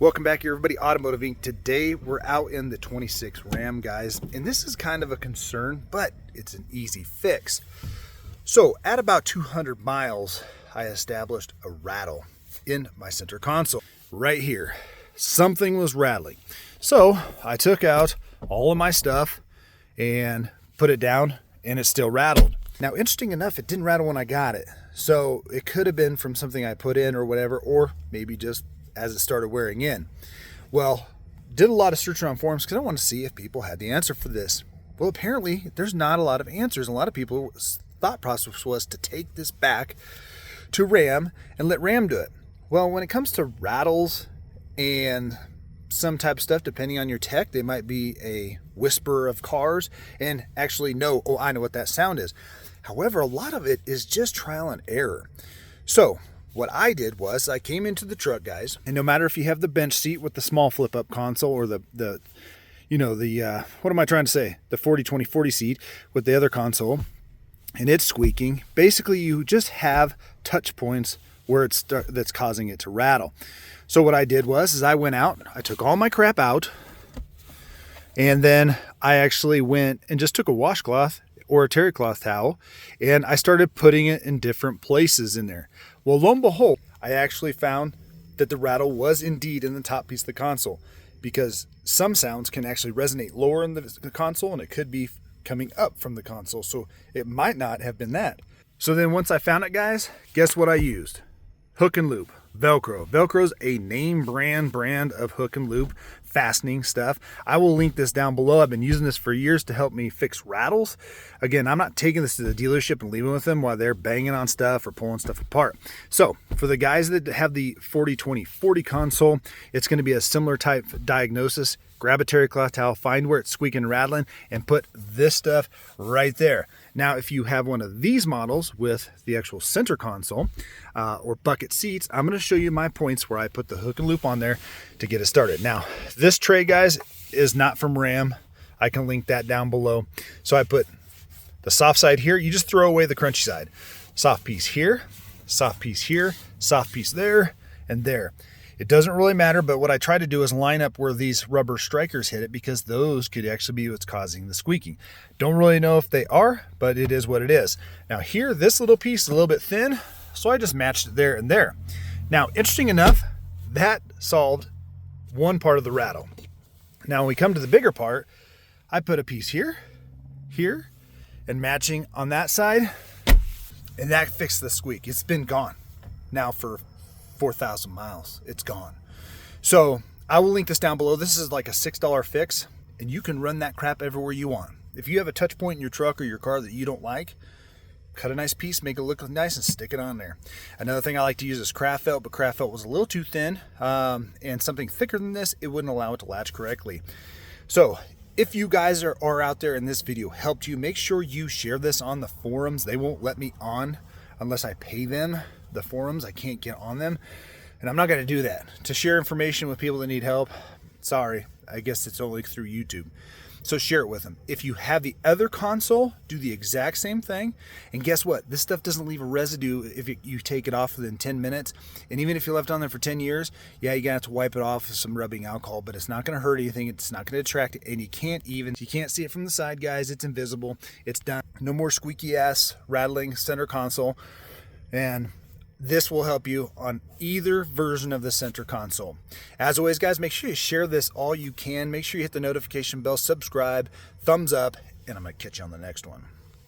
Welcome back here, everybody. Automotive Inc. Today we're out in the 26 Ram, guys, and this is kind of a concern, but it's an easy fix. So at about 200 miles, I established a rattle in my center console. Right here, something was rattling. So I took out all of my stuff and put it down, and it still rattled. Now, interesting enough, it didn't rattle when I got it. So it could have been from something I put in or whatever, or maybe just as it started wearing in. Well, did a lot of searching on forums because I want to see if people had the answer for this. Well, apparently there's not a lot of answers. A lot of people's thought process was to take this back to Ram and let Ram do it. Well, when it comes to rattles and some type of stuff, depending on your tech, they might be a whisperer of cars and actually know, oh, I know what that sound is. However, a lot of it is just trial and error. So what I did was I came into the truck, guys, and no matter if you have the bench seat with the small flip up console or the what am I trying to say? The 40-20-40 seat with the other console and it's squeaking, basically you just have touch points where that's causing it to rattle. So what I did was I went out, I took all my crap out, and then I actually went and just took a washcloth or a terry cloth towel, and I started putting it in different places in there. Well, lo and behold, I actually found that the rattle was indeed in the top piece of the console, because some sounds can actually resonate lower in the console, and it could be coming up from the console, so it might not have been that. So then once I found it, guys, guess what I used? Hook and loop, Velcro. Velcro's a name brand of hook and loop fastening stuff. I will link this down below. I've been using this for years to help me fix rattles. Again, I'm not taking this to the dealership and leaving with them while they're banging on stuff or pulling stuff apart. So for the guys that have the 40-20-40 console, it's going to be a similar type diagnosis. Grab a terry cloth towel, find where it's squeaking and rattling, and put this stuff right there. Now, if you have one of these models with the actual center console or bucket seats, I'm going to show you my points where I put the hook and loop on there to get it started. Now, this tray, guys, is not from Ram. I can link that down below. So I put the soft side here. You just throw away the crunchy side. Soft piece here, soft piece here, soft piece there, and there. It doesn't really matter, but what I try to do is line up where these rubber strikers hit it, because those could actually be what's causing the squeaking. Don't really know if they are, but it is what it is. Now here, this little piece is a little bit thin, so I just matched it there and there. Now, interesting enough, that solved one part of the rattle. Now, when we come to the bigger part, I put a piece here, here, and matching on that side, and that fixed the squeak. It's been gone now for 4,000 miles. It's gone. So I will link this down below. This is like a $6 fix, and you can run that crap everywhere you want. If you have a touch point in your truck or your car that you don't like, cut a nice piece, make it look nice, and stick it on there. Another thing I like to use is craft felt, but craft felt was a little too thin, and something thicker than this, it wouldn't allow it to latch correctly. So if you guys are out there and this video helped you, make sure you share this on the forums. They won't let me on unless I pay them. The forums, I can't get on them, and I'm not going to do that to share information with people that need help. Sorry, I guess it's only through YouTube. So share it with them. If you have the other console, do the exact same thing, and guess what? This stuff doesn't leave a residue if you take it off within 10 minutes, and even if you left it on there for 10 years, yeah, you're going to have to wipe it off with some rubbing alcohol, but it's not going to hurt anything. It's not going to attract it, and you can't see it from the side, guys. It's invisible. It's done. No more squeaky ass rattling center console, and this will help you on either version of the center console. As always, guys, make sure you share this all you can. Make sure you hit the notification bell, subscribe, thumbs up, and I'm going to catch you on the next one.